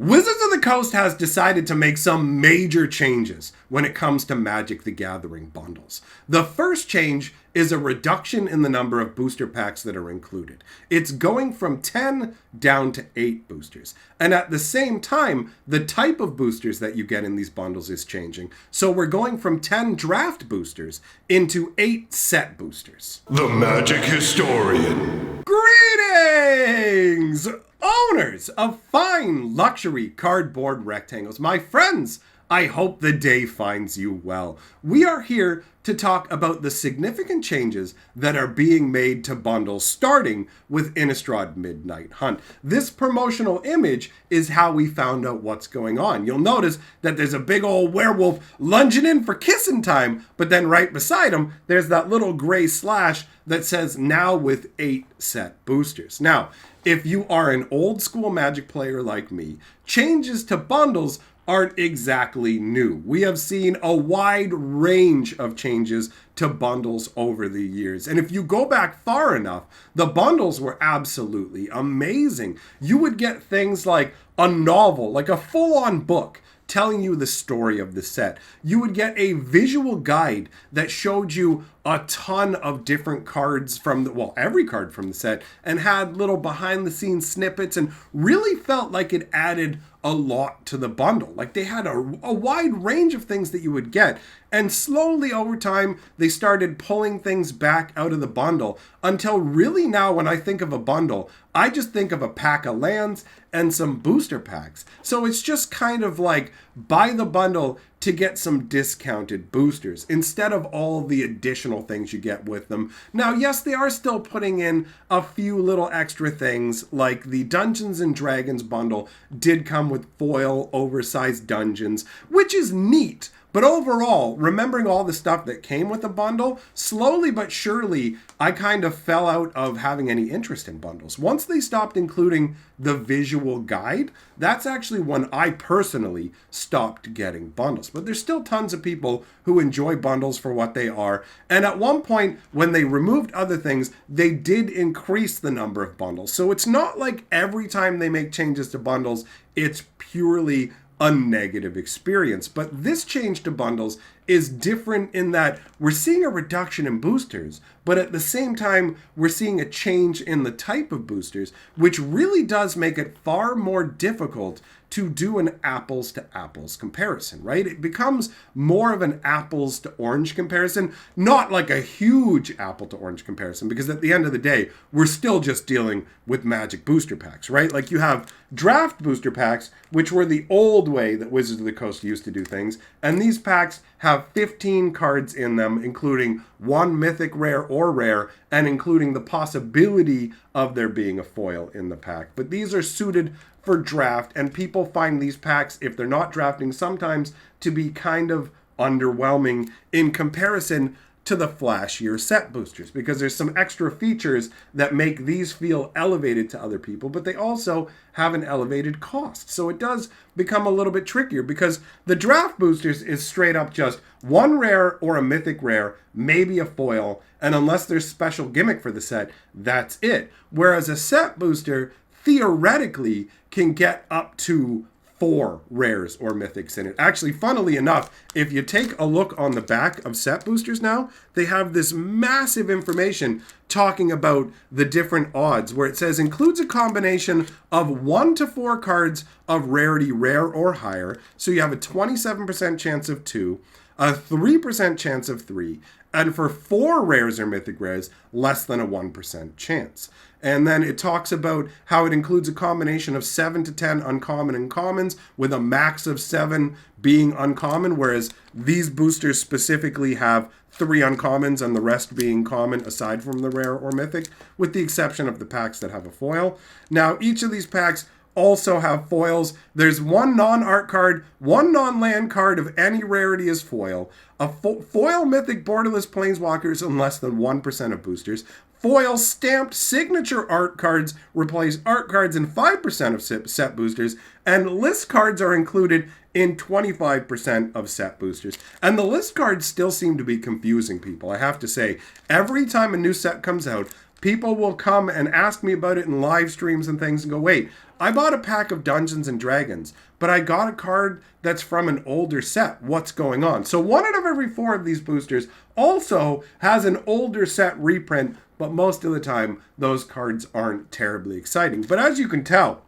Wizards of the Coast has decided to make some major changes when it comes to Magic the Gathering bundles. The first change is a reduction in the number of booster packs that are included. It's going from 10 down to 8 boosters. And at the same time, the type of boosters that you get in these bundles is changing. So we're going from 10 draft boosters into 8 set boosters. The Magic Historian. Greetings! Owners of fine luxury cardboard rectangles, my friends, I hope the day finds you well. We are here to talk about the significant changes that are being made to bundles, starting with Innistrad Midnight Hunt. This promotional image is how we found out what's going on. You'll notice that there's a big old werewolf lunging in for kissing time, but then right beside him, there's that little gray slash that says now with 8 set boosters. Now, if you are an old school Magic player like me, changes to bundles aren't exactly new. We have seen a wide range of changes to bundles over the years. And if you go back far enough, the bundles were absolutely amazing. You would get things like a novel, like a full-on book, telling you the story of the set. You would get a visual guide that showed you a ton of different cards from every card from the set, and had little behind the scenes snippets, and really felt like it added a lot to the bundle. Like they had a wide range of things that you would get. And slowly over time, they started pulling things back out of the bundle until really now when I think of a bundle, I just think of a pack of lands and some booster packs. So it's just kind of like buy the bundle to get some discounted boosters instead of all the additional things you get with them. Now, yes, they are still putting in a few little extra things, like the Dungeons and Dragons bundle did come with foil oversized dungeons, which is neat. But overall, remembering all the stuff that came with the bundle, slowly but surely, I kind of fell out of having any interest in bundles. Once they stopped including the visual guide, that's actually when I personally stopped getting bundles. But there's still tons of people who enjoy bundles for what they are. And at one point, when they removed other things, they did increase the number of bundles. So it's not like every time they make changes to bundles, it's purely a negative experience. But this change to bundles is different in that we're seeing a reduction in boosters, but at the same time, we're seeing a change in the type of boosters, which really does make it far more difficult to do an apples to apples comparison, right? It becomes more of an apples to orange comparison, not like a huge apple to orange comparison, because at the end of the day, we're still just dealing with Magic booster packs, right? Like you have draft booster packs, which were the old way that Wizards of the Coast used to do things, and these packs have 15 cards in them, including 1 mythic rare or rare, and including the possibility of there being a foil in the pack. But these are suited for draft, and people find these packs, if they're not drafting, sometimes to be kind of underwhelming in comparison to the flashier set boosters, because there's some extra features that make these feel elevated to other people, but they also have an elevated cost. So it does become a little bit trickier, because the draft boosters is straight up just 1 rare or a mythic rare, maybe a foil, and unless there's special gimmick for the set, that's it. Whereas a set booster theoretically can get up to 4 rares or mythics in it. Actually, funnily enough, if you take a look on the back of set boosters now, they have this massive information talking about the different odds, where it says includes a combination of 1 to 4 cards of rarity rare or higher. So you have a 27% chance of 2, a 3% chance of 3, and for 4 rares or mythic rares, less than a 1% chance. And then it talks about how it includes a combination of 7 to 10 uncommon and commons, with a max of 7 being uncommon, whereas these boosters specifically have 3 uncommons and the rest being common aside from the rare or mythic, with the exception of the packs that have a foil. Now, each of these packs also have foils. There's 1 non-art card, 1 non-land card of any rarity is foil. A foil mythic borderless planeswalkers in less than 1% of boosters. Foil stamped signature art cards replace art cards in 5% of set boosters, and list cards are included in 25% of set boosters. And the list cards still seem to be confusing people. I have to say, every time a new set comes out, people will come and ask me about it in live streams and things and go, wait, I bought a pack of Dungeons and Dragons, but I got a card that's from an older set. What's going on? So 1 out of every 4 of these boosters also has an older set reprint, but most of the time, those cards aren't terribly exciting. But as you can tell,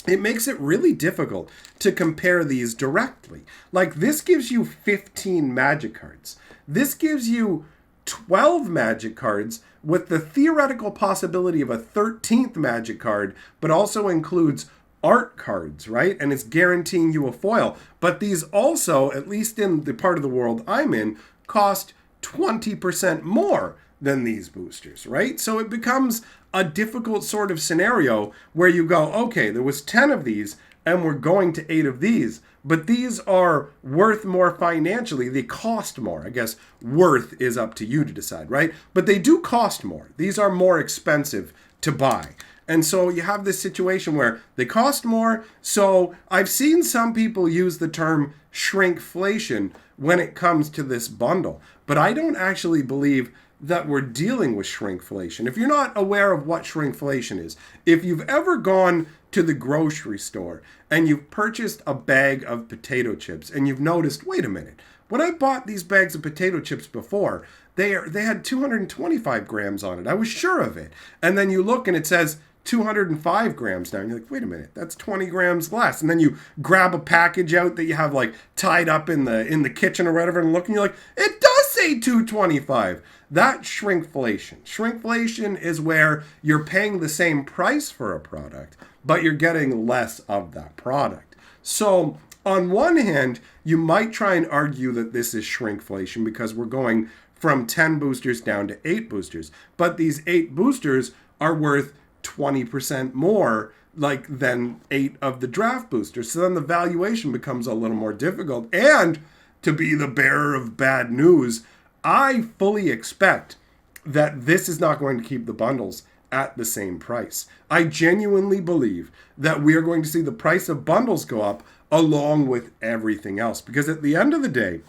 it makes it really difficult to compare these directly. Like, this gives you 15 Magic cards. This gives you 12 Magic cards with the theoretical possibility of a 13th Magic card, but also includes art cards, right? And it's guaranteeing you a foil. But these also, at least in the part of the world I'm in, cost 20% more than these boosters, right? So it becomes a difficult sort of scenario where you go, okay, there was 10 of these and we're going to 8 of these, but these are worth more financially. They cost more. I guess worth is up to you to decide, right? But they do cost more. These are more expensive to buy. And so you have this situation where they cost more. So I've seen some people use the term shrinkflation when it comes to this bundle, but I don't actually believe that we're dealing with shrinkflation. If you're not aware of what shrinkflation is, if you've ever gone to the grocery store and you've purchased a bag of potato chips and you've noticed, wait a minute, when I bought these bags of potato chips before, they had 225 grams on it. I was sure of it. And then you look and it says 205 grams now. And you're like, wait a minute, that's 20 grams less. And then you grab a package out that you have like tied up in the kitchen or whatever and look and you're like, it does say 225. That's shrinkflation. Shrinkflation is where you're paying the same price for a product, but you're getting less of that product. So on one hand, you might try and argue that this is shrinkflation because we're going from 10 boosters down to 8 boosters. But these 8 boosters are worth 20% more than 8 of the draft boosters. So then the valuation becomes a little more difficult. And to be the bearer of bad news, I fully expect that this is not going to keep the bundles at the same price. I genuinely believe that we are going to see the price of bundles go up along with everything else. Because at the end of the day,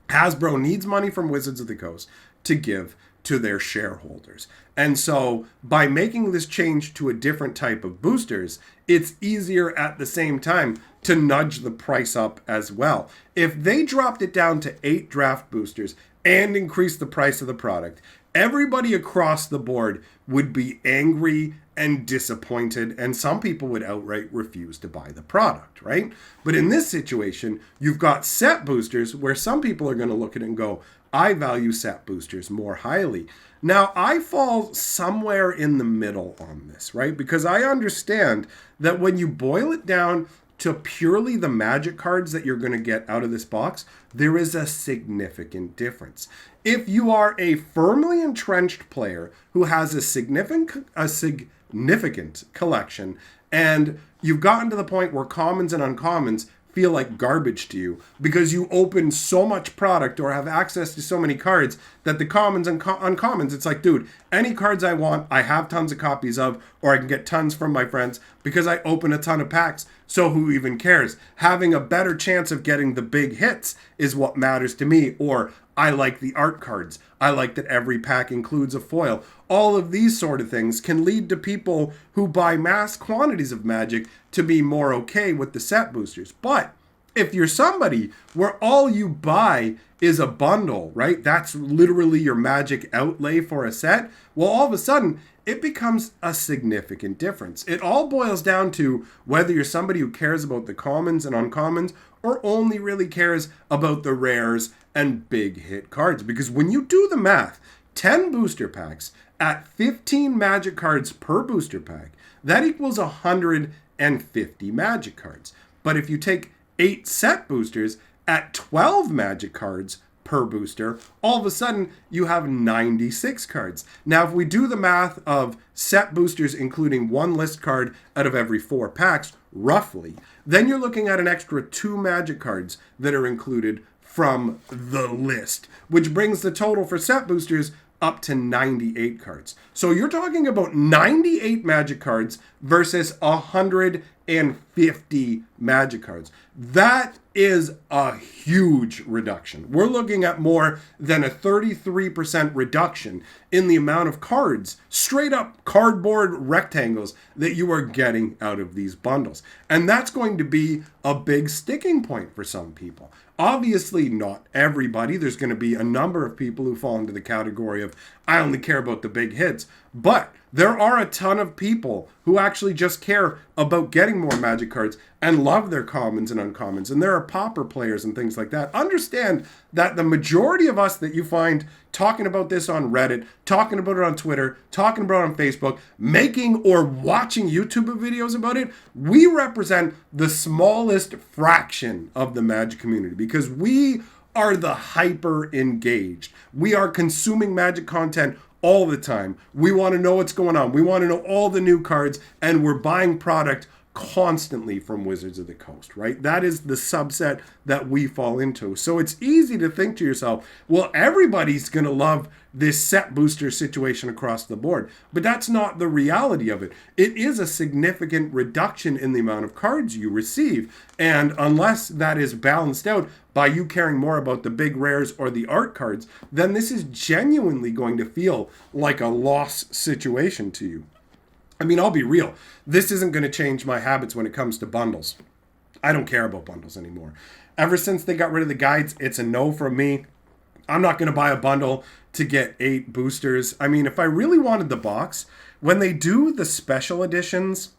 Hasbro needs money from Wizards of the Coast to give to their shareholders. And so by making this change to a different type of boosters, it's easier at the same time to nudge the price up as well. If they dropped it down to 8 draft boosters and increased the price of the product, everybody across the board would be angry and disappointed, and some people would outright refuse to buy the product, right? But in this situation, you've got set boosters where some people are going to look at it and go, I value set boosters more highly. Now, I fall somewhere in the middle on this, right? Because I understand that when you boil it down to purely the Magic cards that you're going to get out of this box, there is a significant difference. If you are a firmly entrenched player who has a significant collection, and you've gotten to the point where commons and uncommons feel like garbage to you because you open so much product or have access to so many cards that the commons and uncommons, it's like, dude, any cards I want, I have tons of copies of, or I can get tons from my friends because I open a ton of packs. So who even cares? Having a better chance of getting the big hits is what matters to me. Or I like the art cards. I like that every pack includes a foil. All of these sort of things can lead to people who buy mass quantities of Magic to be more okay with the set boosters. But if you're somebody where all you buy is a bundle, right? That's literally your Magic outlay for a set. Well, all of a sudden, it becomes a significant difference. It all boils down to whether you're somebody who cares about the commons and uncommons or only really cares about the rares and big hit cards. Because when you do the math, 10 booster packs at 15 Magic cards per booster pack, that equals 150 Magic cards. But if you take 8 set boosters at 12 Magic cards per booster, all of a sudden you have 96 cards. Now, if we do the math of set boosters including 1 list card out of every 4 packs, roughly, then you're looking at an extra 2 Magic cards that are included from the list, which brings the total for set boosters up to 98 cards. So you're talking about 98 Magic cards versus 150 50 Magic cards. That is a huge reduction. We're looking at more than a 33% reduction in the amount of cards, straight up cardboard rectangles, that you are getting out of these bundles. And that's going to be a big sticking point for some people. Obviously, not everybody. There's going to be a number of people who fall into the category of, I only care about the big hits. But there are a ton of people who actually just care about getting more Magic cards and love their commons and uncommons. And there are pauper players and things like that. Understand that the majority of us that you find talking about this on Reddit, talking about it on Twitter, talking about it on Facebook, making or watching YouTube videos about it, we represent the smallest fraction of the Magic community because we are the hyper engaged. We are consuming Magic content all the time. We want to know what's going on. We want to know all the new cards, and we're buying product constantly from Wizards of the Coast, right? That is the subset that we fall into. So it's easy to think to yourself, well, everybody's going to love this set booster situation across the board. But that's not the reality of it. It is a significant reduction in the amount of cards you receive. And unless that is balanced out by you caring more about the big rares or the art cards, then this is genuinely going to feel like a loss situation to you. I mean, I'll be real. This isn't going to change my habits when it comes to bundles. I don't care about bundles anymore. Ever since they got rid of the guides, it's a no from me. I'm not going to buy a bundle to get 8 boosters. I mean, if I really wanted the box, when they do the special editions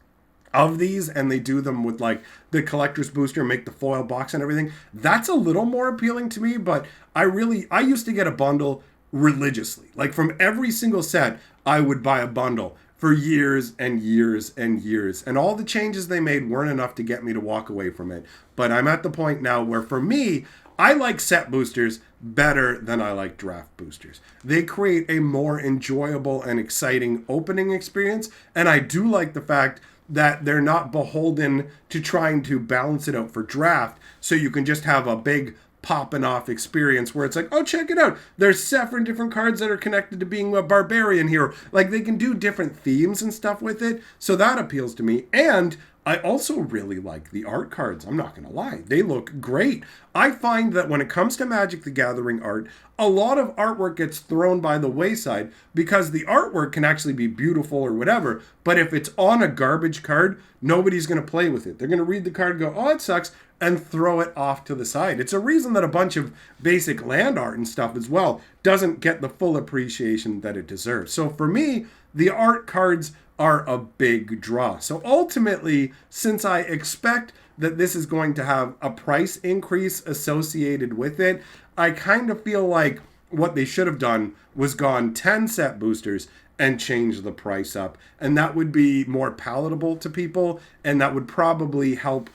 of these and they do them with like the collector's booster, make the foil box and everything, that's a little more appealing to me. But I used to get a bundle religiously. Like from every single set, I would buy a bundle for years and years and years. And all the changes they made weren't enough to get me to walk away from it. But I'm at the point now where for me, I like set boosters better than I like draft boosters. They create a more enjoyable and exciting opening experience. And I do like the fact that they're not beholden to trying to balance it out for draft. So you can just have a big popping off experience where it's like, oh, check it out. There's 7 different cards that are connected to being a barbarian here. Like they can do different themes and stuff with it. So that appeals to me. And I also really like the art cards. I'm not going to lie. They look great. I find that when it comes to Magic the Gathering art, a lot of artwork gets thrown by the wayside because the artwork can actually be beautiful or whatever. But if it's on a garbage card, nobody's going to play with it. They're going to read the card and go, oh, it sucks, and throw it off to the side. It's a reason that a bunch of basic land art and stuff as well doesn't get the full appreciation that it deserves. So for me, the art cards are a big draw. So ultimately, since I expect that this is going to have a price increase associated with it, I kind of feel like what they should have done was gone 10 set boosters and change the price up. And that would be more palatable to people, and that would probably help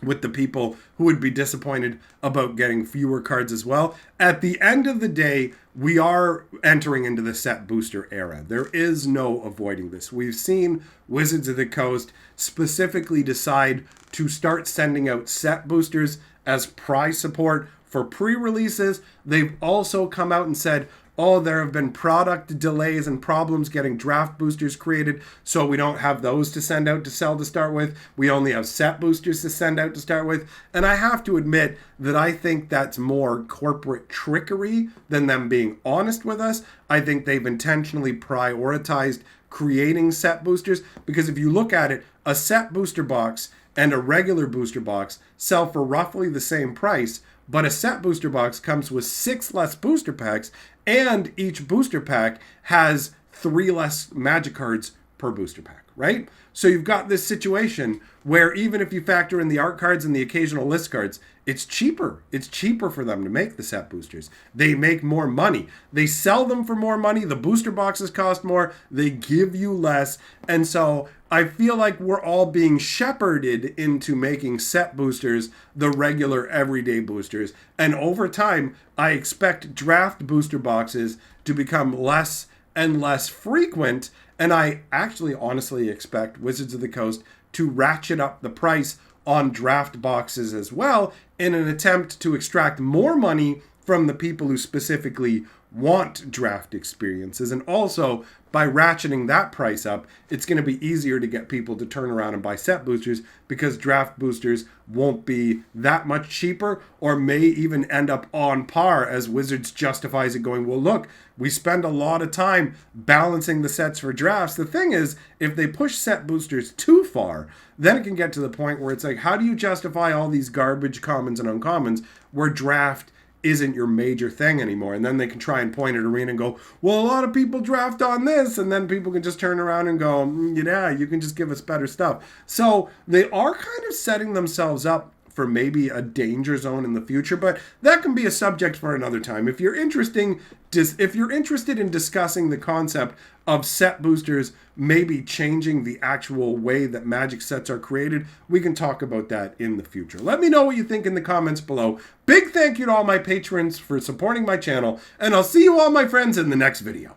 with the people who would be disappointed about getting fewer cards as well. At the end of the day, we are entering into the set booster era. There is no avoiding this. We've seen Wizards of the Coast specifically decide to start sending out set boosters as prize support for pre-releases. They've also come out and said, oh, there have been product delays and problems getting draft boosters created, so we don't have those to send out to sell to start with. We only have set boosters to send out to start with. And I have to admit that I think that's more corporate trickery than them being honest with us. I think they've intentionally prioritized creating set boosters, because if you look at it, a set booster box and a regular booster box sell for roughly the same price, but a set booster box comes with 6 less booster packs, and each booster pack has 3 less Magic cards per booster pack, right? So you've got this situation where even if you factor in the art cards and the occasional list cards, it's cheaper. It's cheaper for them to make the set boosters. They make more money. They sell them for more money. The booster boxes cost more. They give you less. And so I feel like we're all being shepherded into making set boosters the regular everyday boosters. And over time, I expect draft booster boxes to become less and less frequent. And I actually honestly expect Wizards of the Coast to ratchet up the price on draft boxes as well in an attempt to extract more money from the people who specifically want draft experiences, and also by ratcheting that price up, it's going to be easier to get people to turn around and buy set boosters because draft boosters won't be that much cheaper or may even end up on par as Wizards justifies it going, well, look, we spend a lot of time balancing the sets for drafts. The thing is, if they push set boosters too far, then it can get to the point where it's like, how do you justify all these garbage commons and uncommons where draft isn't your major thing anymore? And then they can try and point at Arena and go, well, a lot of people draft on this, and then people can just turn around and go, yeah, you can just give us better stuff. So they are kind of setting themselves up for maybe a danger zone in the future, but that can be a subject for another time. If you're interested in discussing the concept of set boosters maybe changing the actual way that Magic sets are created, we can talk about that in the future. Let me know what you think in the comments below. Big thank you to all my patrons for supporting my channel, and I'll see you all, my friends, in the next video.